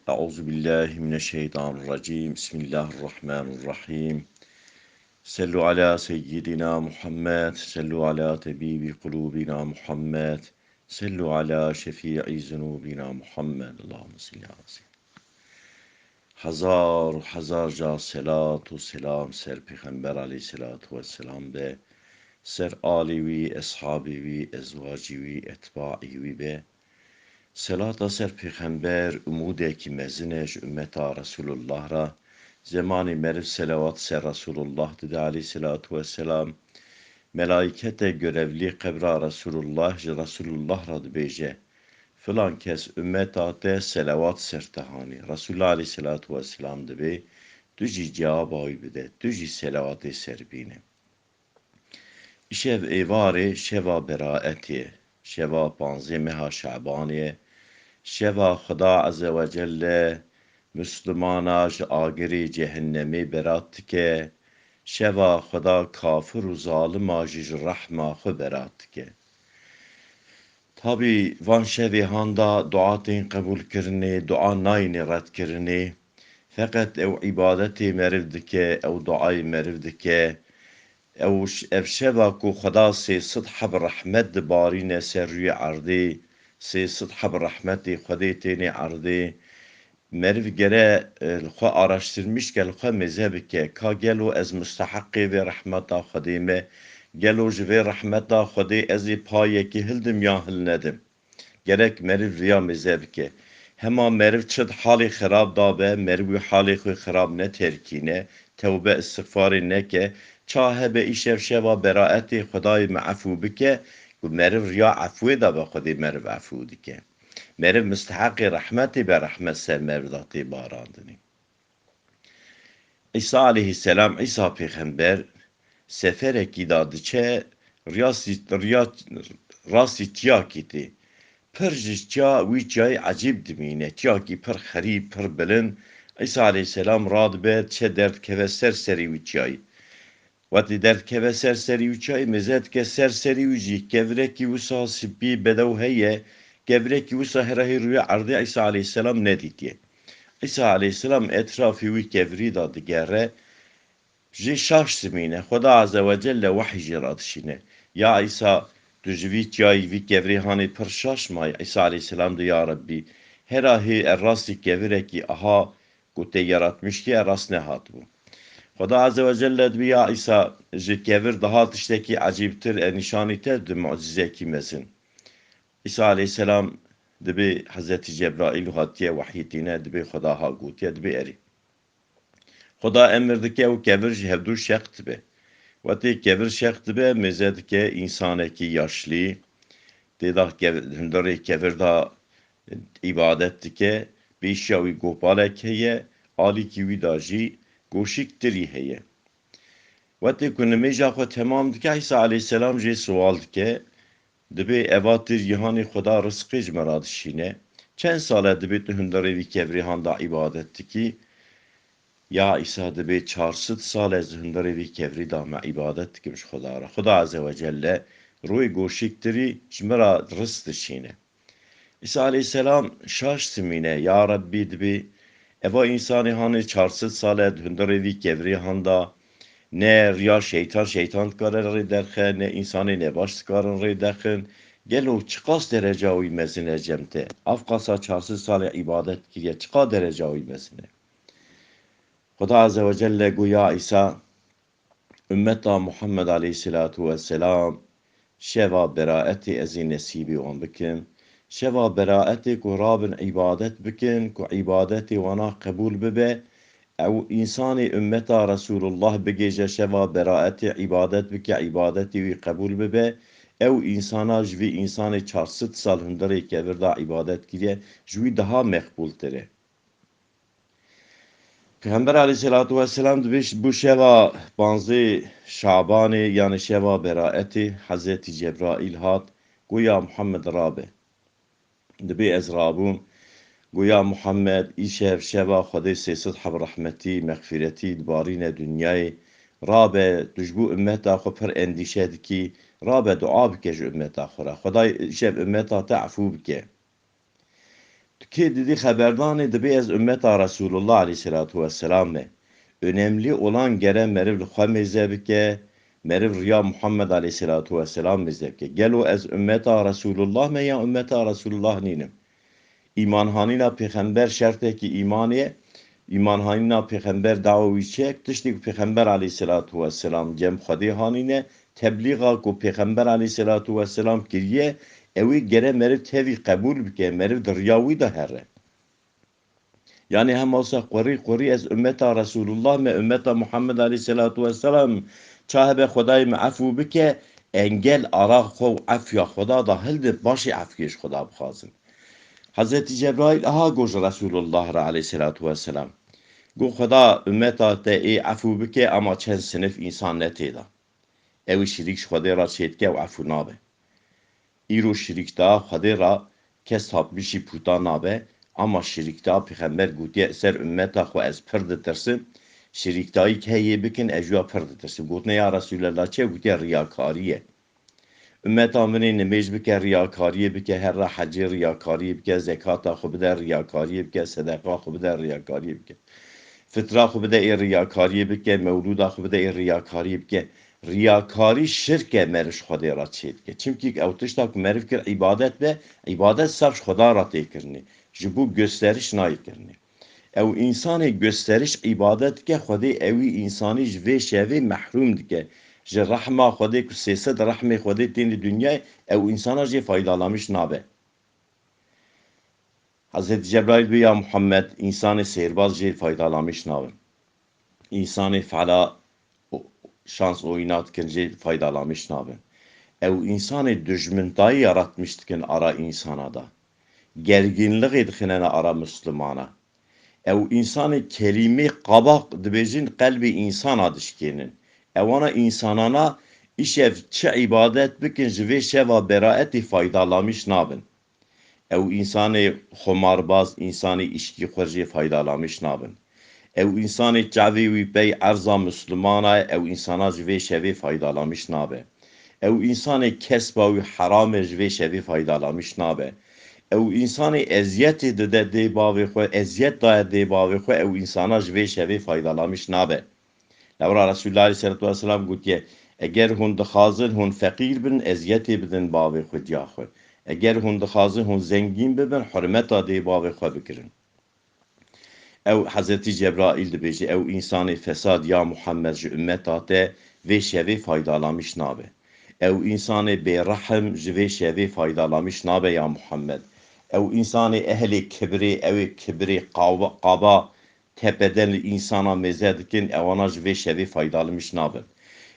Euzu billahi mineşşeytanirracim. Bismillahirrahmanirrahim. Sallu ala seyyidina Muhammed, sallu ala tebibi kulubina Muhammed, sallu ala şefii zunubina Muhammed. Allahumme salli ala seyyidina. Hazarca selatu selam ser Peygamber aleyhissalatu vesselam be, ser alivi, eshabivi, ezvacivi, etbaivi be. Selata ser Peygamber umudeki mezineş ümmeta Resulullah ra zemani merif selavat ser Resulullah dedi aleyhissalatu vesselam. Melaikete görevli kebra Resulullah ra beje. Filan kes ümmeta te selavat sertehani. Resulullah aleyhissalatu vesselam dedi. Düji cevabı bide. Düji selavat-ı serbine. İşev evare şeva beraeti. Şeva panze meha şabaniye. Şeva Xuda Azze ve Celle Müslümana agiri cehennemi berat ke. Şeva Xuda kafir u zalima rahma xu berat ke. Tabi van şevi handa duatın kabul kirni, dua nayni red kirni. Fakat ev ibadeti meriv dike, ev duayı meriv dike. Ev şeva ku Xuda seysid hab rahmet barine serri ardi. سیصد حب رحمتی خودیتینی عرضی مرو گره خو araştırmış gel خو مذهب که کا گلو از مستحقی و رحمتا خودیمه گلو جوی رحمتا خودی ازی پایه که هلدم یا هل ندم gerek مرو ریا مذهب که هما مرو چد حالی خراب دابه مرو حالی خو خراب نه ترکینه توبه استغفار نه که چاهه به ایشف شوا براعتی خدای معفو بکه و مرو ریا عفوی دا به خودی مرو عفو دیگه مرو مستحق رحمتی به رحمت سر مرو داتی باراندنی عیسی علیه السلام عیسی پیغمبر سفره کی داده چه راسی تیا کیتی پرجش تیا وی جای عجیب دمینه تیا کی پر خریب پر بلند عیسی علیه السلام راد به چه درد که سری وی جای وقتی درد که سری وچای مزد که سری وجی کورکی وسا سبی بدو هیه کورکی وسا هرهی روی عرض عیسی علیه السلام ندیدیه عیسی علیه السلام اطرافی وی کوری داده گره جی شاش زمینه خدا عزوجل وحی جراتشینه یا عیسی دجوی جای وی کوری هانی پر شاش مای عیسی علیه السلام ده یا ربی هرهی الراستی کورکی aha گوته yaratmış ki rast ne hat bu. Xuda Azze ve Celle diyor ya İsa kevir daha tişteki acibtir nişaniter de mucizeki mesin. İsa Aleyhisselam dibi Hazreti Cebrail hatiye vahyetine dibi Xuda ha gutiye dibi eri. Xuda emirdi o kevir hevdu şekt dibi. Vati kevir şekt dibi mezedike insaneki yaşlı dedah hindari kevir da ibadet dike bir şavi gopalek heye ali ki vidaji گوشکتری هیه وقتی کنمی جا خود تمام دکه عیسی علیه السلام جه سوال دکه دبی اواتر یهانی خدا رزقی جمرادشینه چند ساله دبی تو هنداره وی کبری هنده عبادت دکی یا عیسی دبی 400 ساله از هنداره وی کبری دامه عبادت دکیمش خدا را خدا عزه و جله روی گوشکتری جمراد رزقشینه عیسی علیه السلام شاش سمینه یا ربی دبی Eva insanı hani 400 sale hündere vi kevri handa ne riya şeytan kararı derken ne insanı ne baş kararı derken gel o çıkas derece uymesine cemte afkasa 400 sale ibadet kiye çıka derece uymesine Xuda Azze ve Celle güya İsa ümmeta Muhammed aleyhissalatu vesselam şeva beraeti ezi nesibi on bikin شوا براءتي كو رابن عبادت بكن كو عبادتي وانا قبول ببه او انساني امتا رسول الله بگيجه شوا براءتي عبادت بك عبادتي وي قبول ببه او انسانا جوي انساني 400 سال هندره كبردا عبادت كيه جوي daha مقبول تره Peygamber aleyhissalatu vesselam bu şeva banzı Şabani yani şeva beraeti Hazreti Cebrail hat güya Muhammed Rabe دبی از رابوم گویا محمد ایشف شوا خدای سیصد حب رحمتی مغفرتی دبارین دنیای رابه دجبو امتا خو پر اندیشه دکی رابه دعا بکش امتا خورا خدای ایشف امتا تعفو بکه Ki dedi haberdan edebi ez ümmeta Resulullah aleyhissalatu vesselam me. Önemli olan gelen meriv lükhwa mezebike, meriv riya Muhammed aleyhissalatu vesselam mezebike. Gelo ez ümmeta Resulullah me ya ümmeta Resulullah ninim. İman hanina peygamber şerteki imaniye, iman hanina peygamber davavi çek, tiştik peygamber aleyhissalatu vesselam cem khadi hanine, tebliğa ku peygamber aleyhissalatu vesselam kiriye, evi gere meriv tevi kabul bike, meriv riyavi da herre. Yani hem olsa qori ez ümmeta Resulullah me ümmeta Muhammed aleyhissalatu vesselam çahibe Xudayı me afu bike engel ara xov afya Xuda da hilde başı afkiş Xuda bixazın. Hazreti Cebrail aha goş Resulullah aleyhissalatu vesselam. Go Xuda ümmeta te afu bike ama çen sınıf insan neteda. Evi şirik Xuda ra çetke ve afu nabe. İro şirik da Xuda ra kes tapmışı puta nabe. Ama şirikta peygamber gotiye ser ümmeta xo ez pir ditirsin. Şiriktayı keye bikin ejwa pir ditirsin. Gotne ya Resulallah çe gotiye riyakariye. Ümmeta mini nemej bike riyakariye bike her hacı riyakariye bike zekata xo bide riyakariye bike sedaka xo bide riyakariye bike. Fitra xo bide riyakariye bike mevluda xo bide riyakariye bike. Riyakari şirke meriş Xwedê ra çêdike. Çimkî ew tişta ku meriv kir ibadet be, ibadet serf Xweda ra têkirine. Ji bo gösteriş nayekirine. Ew insanê gösteriş ibadet dike, Xwedê ewî insanî ji vê şevê mehrum dike. Ji rehma Xwedê ku sêsed rehmê Xwedê tên li dünyayê, ew insana jê faydalamış nabe. Hazreti Cebrail bi ya Muhammed insanê sêrbaz jê faydalamış nabe. İnsanê fela şans oynat kince faydalamış nabe. Ev insanı düşmüntayı yaratmıştıkin ara insana da. Gerginlik edikinen ara Müslümana. Ev insanı kelime kabak dibecin kalbi insan adışkenin. Ev ana insanana işev çi ibadet bikin ve şeva beraeti faydalamış nabın. Ev insanı xomarbaz, insanı işki xurci faydalamış nabın. Ev insanı çavi ve bey arza Müslümana ev insana ve şevi faydalamış nabe. Ev insanı kesba ve haram ve şevi faydalamış nabe. Ev insanı eziyet de debavi xo eziyet da debavi xo ev insana ve şevi faydalamış nabe. Levra Resulullah Aleyhisselatü Vesselam gutiye eğer hun dixazin hun fakir bin eziyet bidin bavi xo diya xo. Eğer hun dixazin hun zengin bibin hürmeta debavi xo bikirin. Ev Hazreti Cebrail dibêje ew insanê fesad ya Muhammed ji ümmeta te vê şevê faydalamış nabe. Ew insanê bêrehm ji vê şevê faydalamış nabe ya Muhammed. Ew insanê ehlê kibrê ew kibrê qaba tepeden insana meze dikin ewana ji vê şevê faydalamış nabe.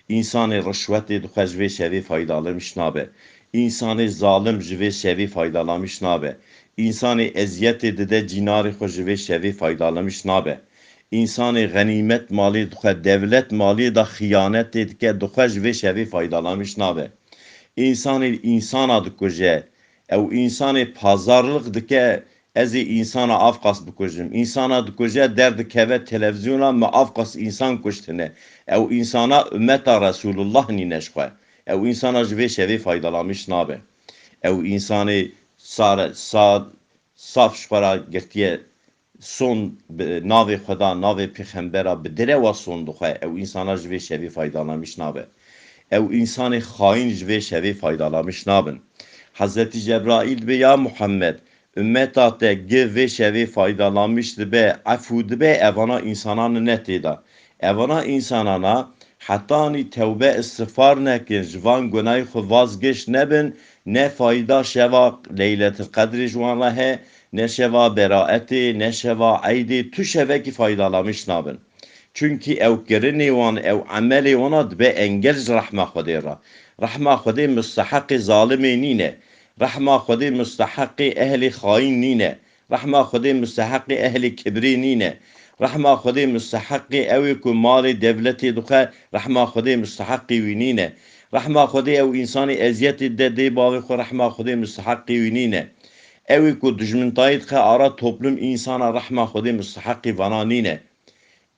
İnsanê rişwetê dixwe ji vê şevê faydalamış nabe. İnsanê zalim ji vê şevê faydalamış nabe. İnsanı eziyet edide cinari xwe ve şevi faydalamış nabe. İnsanı ganimet mali duxe devlet mali da xiyanet edike duxe ve şevi faydalamış nabe. İnsanı insana dikuje ev insanı pazarlık dike ezi insana afkas bikujim. İnsana dikuje derdi keve televizyona mı afkas insan kuştine. Ev insana ümmeta Resulullah nineşkwe. Ev insana ve şevi faydalamış nabe. Ev insanı saf şpara girtiye son navê Xweda navê pêxembera bi dile wa son dixwe ew insana ji vê şevê faydalamış nabe. Ew insanê xaîn ji vê şevê faydalamış nabin. Hazreti Cebrail be ya Muhammed ümmeta te giv vê şevê faydalamış dibe afû dibe evana insananı ne têda. Evana insanana hatanî tevbe istiğfar nekin ji van gunahê xwe vazgeş nebin ne fayda şeva Leyletil Kadri jwana he ne şeva beraeti ne şeva aydi tu şeveki faydalamış nabın. Çünkü ev kirini wan ev ameli wana be engel rahma Xwedê ra. Rahma Xwedê müstahaqi zalimi nine. Rahma Xwedê müstahaqi ehli xain nine. Rahma Xwedê müstahaqi ehli kibri nine. Rahma Xwedê müstahaqi ev ku mali devleti duxe rahma Xwedê müstahaqi vinine. Rahma Xwedê ew insanî eziyetê de dê bavê xwe rahma Xwedê müstehaqî wî nîne. Ew ku dijmintayî dixe ara toplum insana rahma Xwedê müstehaqî vana nîne.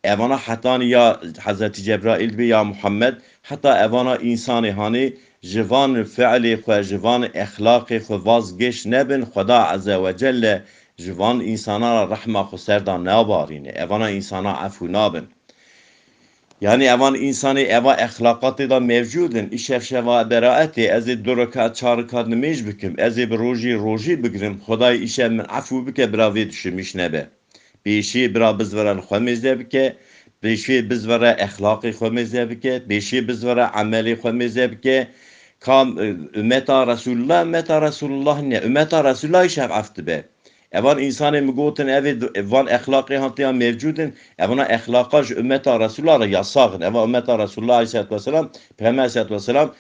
Evana hatanî ya Hazreti Cebrail bi ya Muhammed heta evana insanî hanî ji van fiilê xwe ji van exlaqê xwe vazgeş nebin Xweda Azze ve Celle Jivan insana rahma xu serdan nabarîne. Evana insana afû nabin. Yani evan insanı eva ahlakatı da mevcudun. İşev şeva beraati. Ezi duraka çarıka nimej bikim. Ezi bir roji bikirim. Xuday işe min afû bike biravi düşürmüş nebe. Beşi bira bizveren xwemezde bike. Beşi bizvere ahlakı xwemezde bike. Beşi bizvere ameli xwemezde bike. Kam ümmeta Resulullah ne? Ümmeta Resulullah işe aftı be. Evan insanı mıgotin evan ahlakı hantıya mevcudun. Evana ahlaka ümmeta Resulullah yasağın. Eva ümmeta Resulullah aleyhissalatü vesselam Peygamber aleyhissalatü vesselam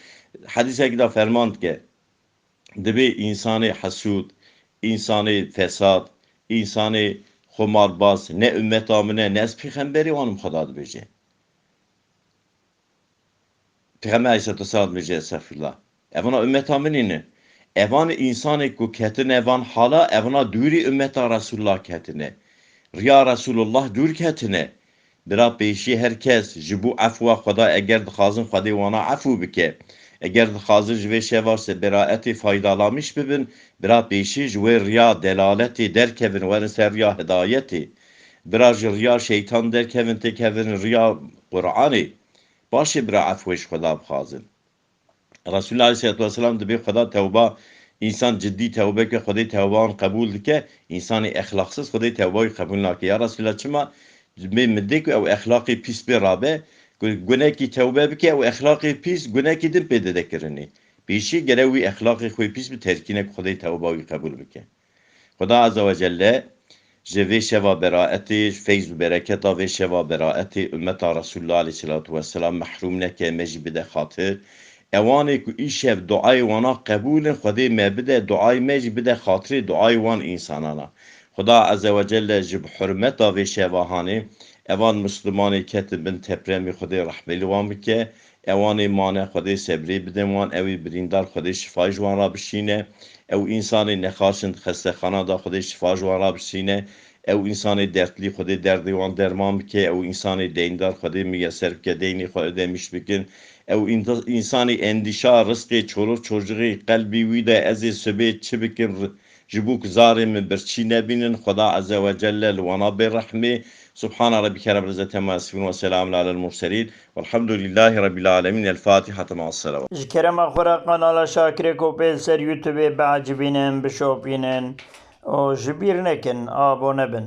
hadise gida fermand ke dibi insanı hasud, insanı fesat, insanı xumarbaz ne ümmet amine ne ez peygamberi vanım xada bece. Peygamber aleyhissalatü vesselam bece estağfirullah. Evana ümmet aminini evan insanı ku ketine evan hala evana duri ümmeta Resulullah ketine. Riya Resulullah dur ketine. Bira peşi herkes jibu afwa xda eğer dixazın xwedê wana afû bike. Eğer dixazın ji vê şevarse beraetê faydalamış bibin, bira peşi ji wê riya delaletê derkevin werin ser riya hidayetê. Bira ji riya şeytan derkevin têkevin riya Qur'anê. Başê bira afwê ji xweda bixazin. Resulullah Aleyhisselatü Vesselam dibe xweda tevba insan ciddi tevbe ke xwedê tevban qebûl dike, insanî ahlaksız xwedê tevbayı qebûl nake. Ya Resulullah çima مدك او اخلاقي بيس برابه گوناکی توبه بکه او اخلاقی پیس گوناکی دم پیدا دکرنی بیشی گروی اخلاقی خوی پیس به ترکینه خدای توبه و قبول بکه خدا عز و جل جوی شوا براءتی فیض و برکت و شوا براءتی امت رسول الله علیه الصلاة والسلام محروم نکه مجی بده خاطر اوانی که ایشف دعای وانا قبول خدای مبده دعای مجی بده خاطر دعای وان انسانانا خدا عز و جل جب حرمت و شواهانی اوان مسلمانی کت بن تپرمی خدای رحمتی وان بکه اوانی مانع خدای صبری بده وان اوی بریندار خدای شفای جوان را بشینه او انسانی نخاشند خسته خانه دا خدای شفای جوان را بشینه او انسانی دردلی خدای دردی وان درمان بکه او انسانی دیندار خدای میسر که دینی خدای دمیش بکن او انسانی اندیشه رزق çoluk çocuğu قلبی ویده از سبه چه بکن جبوك زاري من برشي نبين خدا عز وجل وناب الرحمة سبحان ربك رب العزة عما يصفون وسلام على المرسلين والحمد لله رب العالمين الفاتحة مع الصلوات. جكرم أخرى قناة شاكرة كوبيل سر يوتيوب بعجبينن بشوبينن و جبير نكن آبو نبن.